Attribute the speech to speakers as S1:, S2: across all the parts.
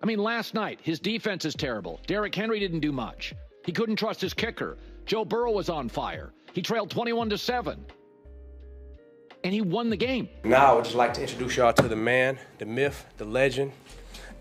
S1: I mean, last night, his defense is terrible. Derrick Henry didn't do much. He couldn't trust his kicker. Joe Burrow was on fire. He trailed 21-7. And he won the game.
S2: Now I would just like to introduce y'all to the man, the myth, the legend,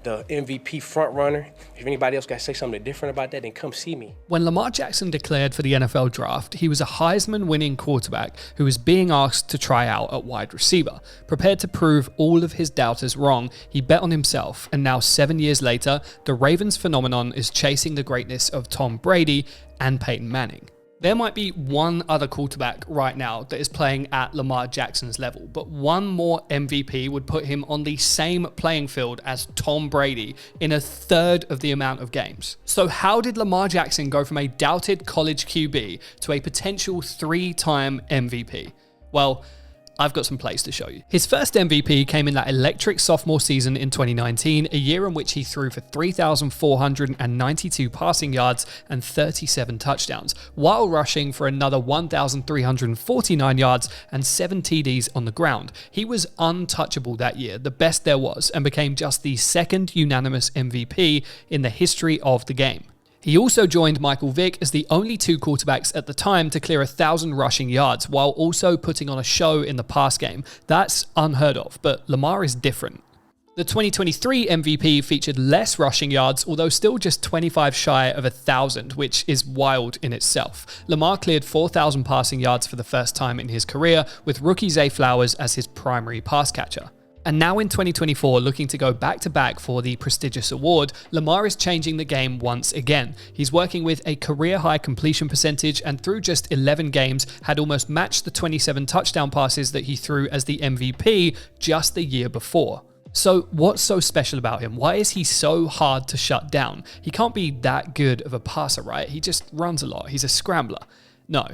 S2: the MVP frontrunner. If anybody else got to say something different about that, then come see me.
S3: When Lamar Jackson declared for the NFL draft, he was a Heisman-winning quarterback who was being asked to try out at wide receiver. Prepared to prove all of his doubters wrong, he bet on himself, and now 7 years later, the Ravens phenomenon is chasing the greatness of Tom Brady and Peyton Manning. There might be one other quarterback right now that is playing at Lamar Jackson's level, but one more MVP would put him on the same playing field as Tom Brady in a third of the amount of games. So how did Lamar Jackson go from a doubted college QB to a potential 3-time MVP? Well, I've got some plays to show you. His first MVP came in that electric sophomore season in 2019, a year in which he threw for 3,492 passing yards and 37 touchdowns, while rushing for another 1,349 yards and 7 TDs on the ground. He was untouchable that year, the best there was, and became just the second unanimous MVP in the history of the game. He also joined Michael Vick as the only two quarterbacks at the time to clear 1,000 rushing yards, while also putting on a show in the pass game. That's unheard of, but Lamar is different. The 2023 MVP featured less rushing yards, although still just 25 shy of 1,000, which is wild in itself. Lamar cleared 4,000 passing yards for the first time in his career, with rookie Zay Flowers as his primary pass catcher. And now in 2024, looking to go back-to-back for the prestigious award, Lamar is changing the game once again. He's working with a career-high completion percentage, and through just 11 games, had almost matched the 27 touchdown passes that he threw as the MVP just the year before. So what's so special about him? Why is he so hard to shut down? He can't be that good of a passer, right? He just runs a lot. He's a scrambler. No.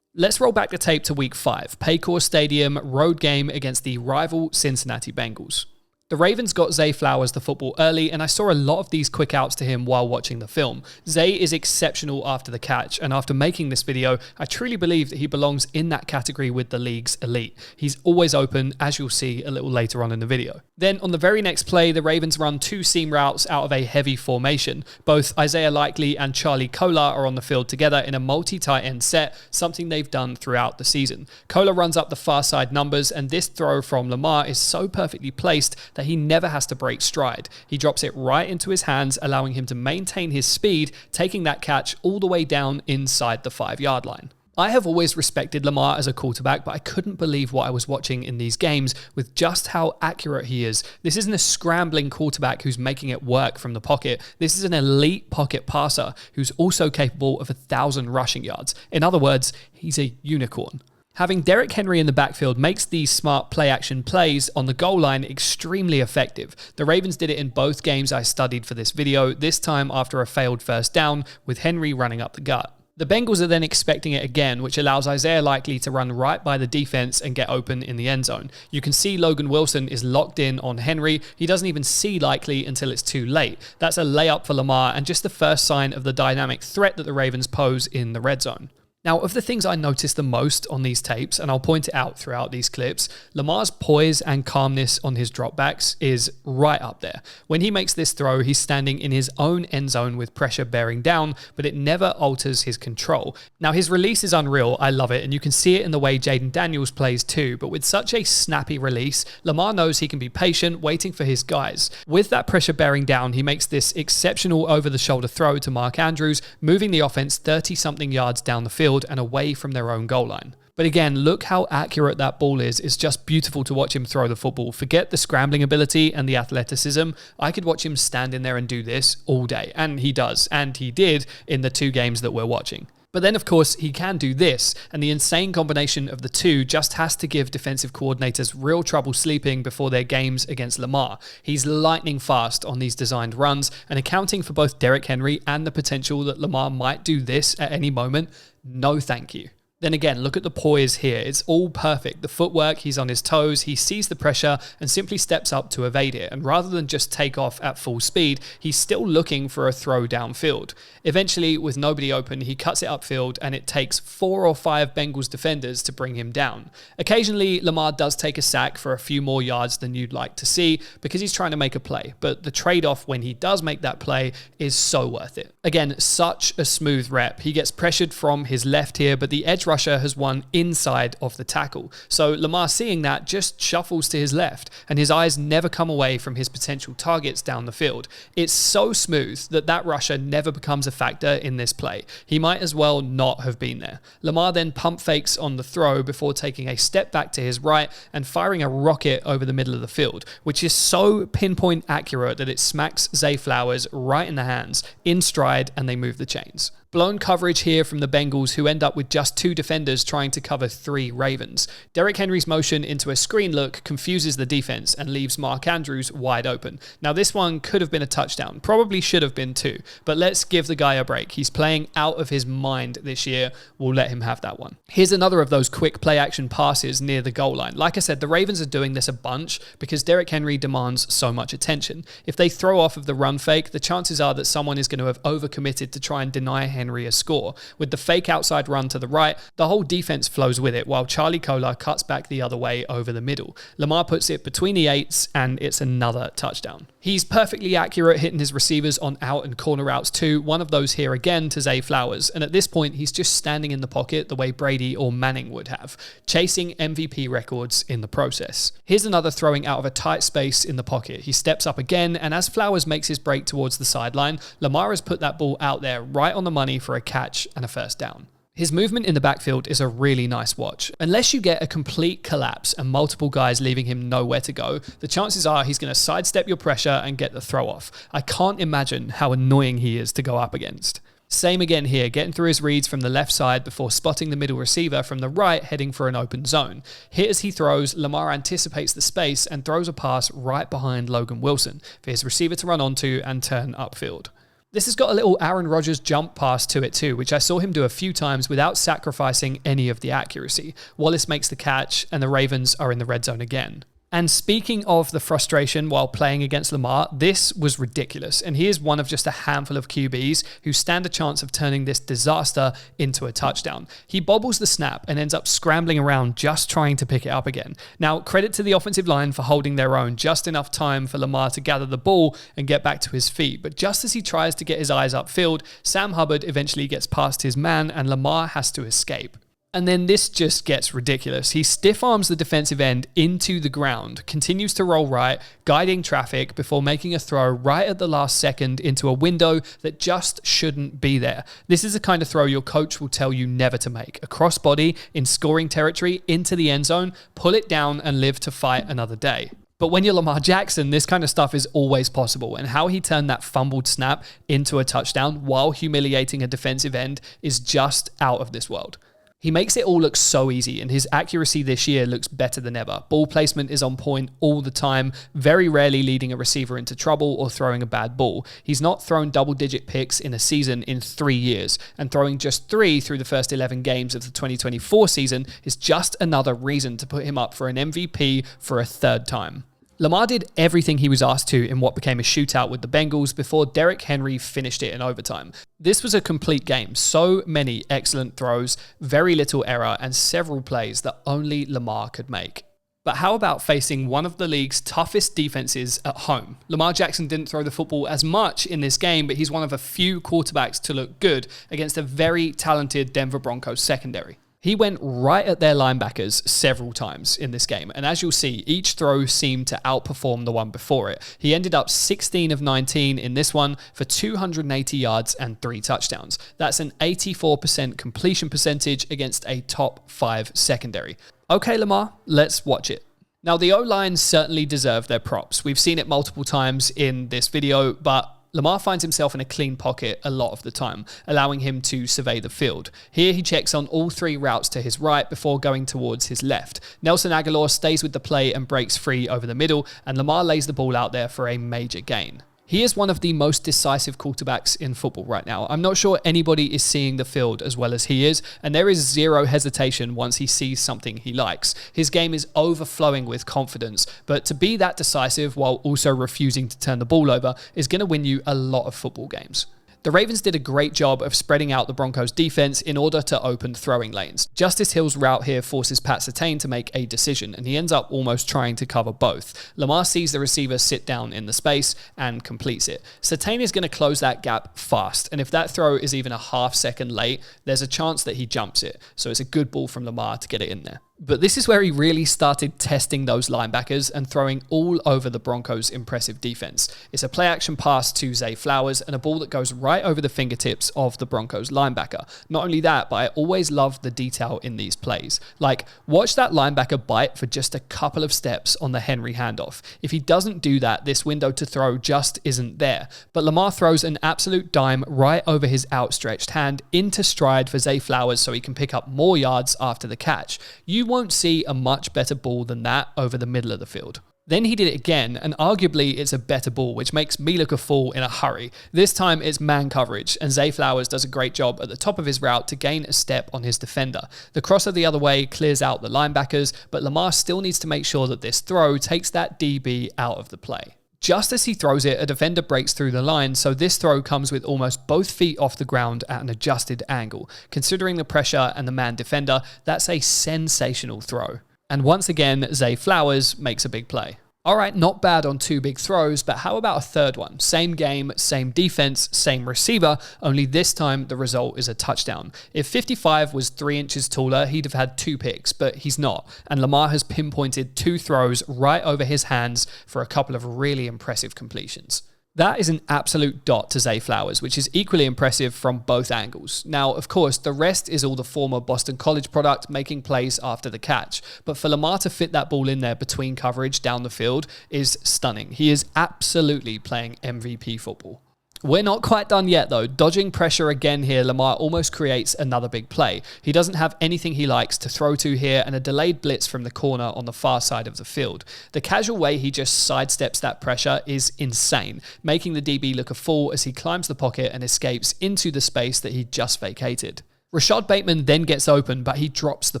S3: Let's roll back the tape to week 5, Paycor Stadium road game against the rival Cincinnati Bengals. The Ravens got Zay Flowers the football early, and I saw a lot of these quick outs to him while watching the film. Zay is exceptional after the catch, and after making this video, I truly believe that he belongs in that category with the league's elite. He's always open, as you'll see a little later on in the video. Then on the very next play, the Ravens run 2 seam routes out of a heavy formation. Both Isaiah Likely and Charlie Kolar are on the field together in a multi-tight end set, something they've done throughout the season. Kolar runs up the far side numbers, and this throw from Lamar is so perfectly placed that he never has to break stride. He drops it right into his hands, allowing him to maintain his speed, taking that catch all the way down inside the 5-yard line. I have always respected Lamar as a quarterback, but I couldn't believe what I was watching in these games with just how accurate he is. This isn't a scrambling quarterback who's making it work from the pocket. This is an elite pocket passer who's also capable of 1,000 rushing yards. In other words, he's a unicorn. Having Derrick Henry in the backfield makes these smart play-action plays on the goal line extremely effective. The Ravens did it in both games I studied for this video, this time after a failed first down, with Henry running up the gut. The Bengals are then expecting it again, which allows Isaiah Likely to run right by the defense and get open in the end zone. You can see Logan Wilson is locked in on Henry. He doesn't even see Likely until it's too late. That's a layup for Lamar and just the first sign of the dynamic threat that the Ravens pose in the red zone. Now, of the things I noticed the most on these tapes, and I'll point it out throughout these clips, Lamar's poise and calmness on his dropbacks is right up there. When he makes this throw, he's standing in his own end zone with pressure bearing down, but it never alters his control. Now, his release is unreal. I love it, and you can see it in the way Jaden Daniels plays too, but with such a snappy release, Lamar knows he can be patient, waiting for his guys. With that pressure bearing down, he makes this exceptional over-the-shoulder throw to Mark Andrews, moving the offense 30-something yards down the field and away from their own goal line. But again, look how accurate that ball is. It's just beautiful to watch him throw the football. Forget the scrambling ability and the athleticism. I could watch him stand in there and do this all day. And he does. And he did in the 2 games that we're watching. But then, of course, he can do this, and the insane combination of the two just has to give defensive coordinators real trouble sleeping before their games against Lamar. He's lightning fast on these designed runs, and accounting for both Derrick Henry and the potential that Lamar might do this at any moment, no thank you. Then again, look at the poise here. It's all perfect. The footwork, he's on his toes, he sees the pressure and simply steps up to evade it. And rather than just take off at full speed, he's still looking for a throw downfield. Eventually, with nobody open, he cuts it upfield and it takes 4 or 5 Bengals defenders to bring him down. Occasionally, Lamar does take a sack for a few more yards than you'd like to see because he's trying to make a play. But the trade-off when he does make that play is so worth it. Again, such a smooth rep. He gets pressured from his left here, but the edge rusher has won inside of the tackle. So Lamar, seeing that, just shuffles to his left and his eyes never come away from his potential targets down the field. It's so smooth that that rusher never becomes a factor in this play. He might as well not have been there. Lamar then pump fakes on the throw before taking a step back to his right and firing a rocket over the middle of the field, which is so pinpoint accurate that it smacks Zay Flowers right in the hands, in stride, and they move the chains. Blown coverage here from the Bengals, who end up with just 2 defenders trying to cover 3 Ravens. Derrick Henry's motion into a screen look confuses the defense and leaves Mark Andrews wide open. Now this one could have been a touchdown, probably should have been too, but let's give the guy a break. He's playing out of his mind this year. We'll let him have that one. Here's another of those quick play action passes near the goal line. Like I said, the Ravens are doing this a bunch because Derrick Henry demands so much attention. If they throw off of the run fake, the chances are that someone is going to have overcommitted to try and deny Henry a score. With the fake outside run to the right, the whole defense flows with it while Charlie Kolar cuts back the other way over the middle. Lamar puts it between the 8s and it's another touchdown. He's perfectly accurate hitting his receivers on out and corner routes too, one of those here again to Zay Flowers, and at this point he's just standing in the pocket the way Brady or Manning would have, chasing MVP records in the process. Here's another throwing out of a tight space in the pocket. He steps up again, and as Flowers makes his break towards the sideline, Lamar has put that ball out there right on the money for a catch and a first down. His movement in the backfield is a really nice watch. Unless you get a complete collapse and multiple guys leaving him nowhere to go, the chances are he's going to sidestep your pressure and get the throw off. I can't imagine how annoying he is to go up against. Same again here, getting through his reads from the left side before spotting the middle receiver from the right heading for an open zone. Here as he throws, Lamar anticipates the space and throws a pass right behind Logan Wilson for his receiver to run onto and turn upfield. This has got a little Aaron Rodgers jump pass to it too, which I saw him do a few times without sacrificing any of the accuracy. Wallace makes the catch and the Ravens are in the red zone again. And speaking of the frustration while playing against Lamar, this was ridiculous. And he is one of just a handful of QBs who stand a chance of turning this disaster into a touchdown. He bobbles the snap and ends up scrambling around just trying to pick it up again. Now, credit to the offensive line for holding their own, just enough time for Lamar to gather the ball and get back to his feet. But just as he tries to get his eyes upfield, Sam Hubbard eventually gets past his man and Lamar has to escape. And then this just gets ridiculous. He stiff arms the defensive end into the ground, continues to roll right, guiding traffic before making a throw right at the last second into a window that just shouldn't be there. This is the kind of throw your coach will tell you never to make. A crossbody in scoring territory into the end zone, pull it down and live to fight another day. But when you're Lamar Jackson, this kind of stuff is always possible. And how he turned that fumbled snap into a touchdown while humiliating a defensive end is just out of this world. He makes it all look so easy, and his accuracy this year looks better than ever. Ball placement is on point all the time, very rarely leading a receiver into trouble or throwing a bad ball. He's not thrown double-digit picks in a season in 3 years, and throwing just 3 through the first 11 games of the 2024 season is just another reason to put him up for an MVP for a 3rd time. Lamar did everything he was asked to in what became a shootout with the Bengals before Derrick Henry finished it in overtime. This was a complete game. So many excellent throws, very little error, and several plays that only Lamar could make. But how about facing one of the league's toughest defenses at home? Lamar Jackson didn't throw the football as much in this game, but he's one of a few quarterbacks to look good against a very talented Denver Broncos secondary. He went right at their linebackers several times in this game, and as you'll see, each throw seemed to outperform the one before it. He ended up 16 of 19 in this one for 280 yards and 3 touchdowns. That's an 84% completion percentage against a top 5 secondary. Okay, Lamar, let's watch it. Now, the O-line certainly deserve their props. We've seen it multiple times in this video, but Lamar finds himself in a clean pocket a lot of the time, allowing him to survey the field. Here he checks on all 3 routes to his right before going towards his left. Nelson Agholor stays with the play and breaks free over the middle, and Lamar lays the ball out there for a major gain. He is one of the most decisive quarterbacks in football right now. I'm not sure anybody is seeing the field as well as he is, and there is zero hesitation once he sees something he likes. His game is overflowing with confidence, but to be that decisive while also refusing to turn the ball over is going to win you a lot of football games. The Ravens did a great job of spreading out the Broncos' defense in order to open throwing lanes. Justice Hill's route here forces Pat Surtain to make a decision, and he ends up almost trying to cover both. Lamar sees the receiver sit down in the space and completes it. Surtain is going to close that gap fast, and if that throw is even a half second late, there's a chance that he jumps it. So it's a good ball from Lamar to get it in there. But this is where he really started testing those linebackers and throwing all over the Broncos' impressive defense. It's a play-action pass to Zay Flowers and a ball that goes right over the fingertips of the Broncos linebacker. Not only that, but I always love the detail in these plays. Like, watch that linebacker bite for just a couple of steps on the Henry handoff. If he doesn't do that, this window to throw just isn't there. But Lamar throws an absolute dime right over his outstretched hand into stride for Zay Flowers so he can pick up more yards after the catch. You won't see a much better ball than that over the middle of the field. Then he did it again, and arguably it's a better ball, which makes me look a fool in a hurry. This time it's man coverage, and Zay Flowers does a great job at the top of his route to gain a step on his defender. The crosser the other way clears out the linebackers, but Lamar still needs to make sure that this throw takes that DB out of the play. Just as he throws it, a defender breaks through the line, so this throw comes with almost both feet off the ground at an adjusted angle. Considering the pressure and the man defender, that's a sensational throw. And once again, Zay Flowers makes a big play. Alright, not bad on two big throws, but how about a third one? Same game, same defense, same receiver, only this time the result is a touchdown. If 55 was 3 inches taller, he'd have had 2 picks, but he's not. And Lamar has pinpointed 2 throws right over his hands for a couple of really impressive completions. That is an absolute dot to Zay Flowers, which is equally impressive from both angles. Now, of course, the rest is all the former Boston College product making plays after the catch. But for Lamar to fit that ball in there between coverage down the field is stunning. He is absolutely playing MVP football. We're not quite done yet though. Dodging pressure again here, Lamar almost creates another big play. He doesn't have anything he likes to throw to here, and a delayed blitz from the corner on the far side of the field. The casual way he just sidesteps that pressure is insane, making the DB look a fool as he climbs the pocket and escapes into the space that he just vacated. Rashad Bateman then gets open, but he drops the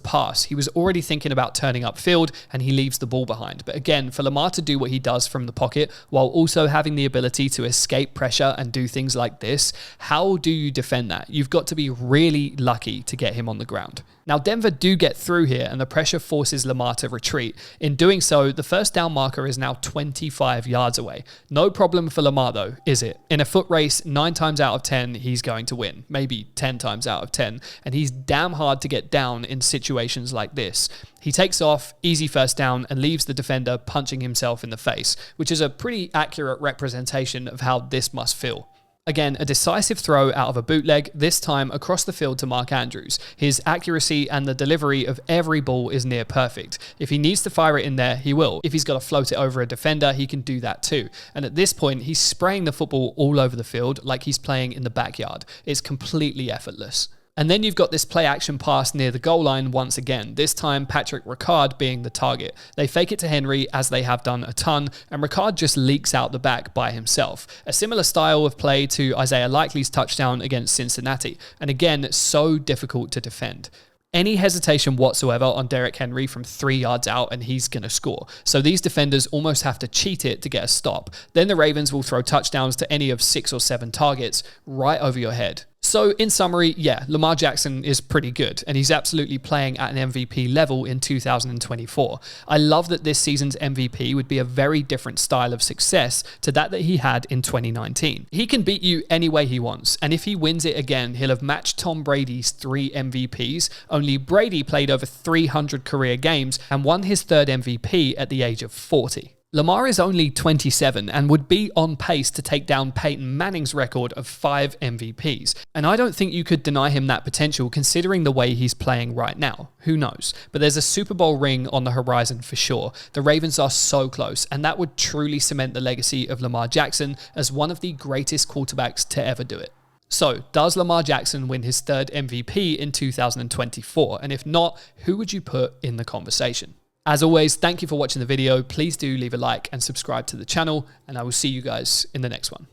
S3: pass. He was already thinking about turning upfield, and he leaves the ball behind. But again, for Lamar to do what he does from the pocket, while also having the ability to escape pressure and do things like this, how do you defend that? You've got to be really lucky to get him on the ground. Now, Denver do get through here, and the pressure forces Lamar to retreat. In doing so, the first down marker is now 25 yards away. No problem for Lamar, though, is it? In a foot race, 9 times out of 10, he's going to win. Maybe 10 times out of 10. And he's damn hard to get down in situations like this. He takes off, easy first down, and leaves the defender punching himself in the face, which is a pretty accurate representation of how this must feel. Again, a decisive throw out of a bootleg, this time across the field to Mark Andrews. His accuracy and the delivery of every ball is near perfect. If he needs to fire it in there, he will. If he's got to float it over a defender, he can do that too. And at this point, he's spraying the football all over the field like he's playing in the backyard. It's completely effortless. And then you've got this play action pass near the goal line once again, this time Patrick Ricard being the target. They fake it to Henry, as they have done a ton, and Ricard just leaks out the back by himself. A similar style of play to Isaiah Likely's touchdown against Cincinnati, and again, so difficult to defend. Any hesitation whatsoever on Derrick Henry from 3 yards out and he's going to score. So these defenders almost have to cheat it to get a stop. Then the Ravens will throw touchdowns to any of 6 or 7 targets right over your head. So in summary, yeah, Lamar Jackson is pretty good, and he's absolutely playing at an MVP level in 2024. I love that this season's MVP would be a very different style of success to that he had in 2019. He can beat you any way he wants, and if he wins it again, he'll have matched Tom Brady's 3 MVPs, only Brady played over 300 career games and won his 3rd MVP at the age of 40. Lamar is only 27 and would be on pace to take down Peyton Manning's record of 5 MVPs. And I don't think you could deny him that potential considering the way he's playing right now. Who knows? But there's a Super Bowl ring on the horizon for sure. The Ravens are so close, and that would truly cement the legacy of Lamar Jackson as one of the greatest quarterbacks to ever do it. So, does Lamar Jackson win his 3rd MVP in 2024? And if not, who would you put in the conversation? As always, thank you for watching the video. Please do leave a like and subscribe to the channel, and I will see you guys in the next one.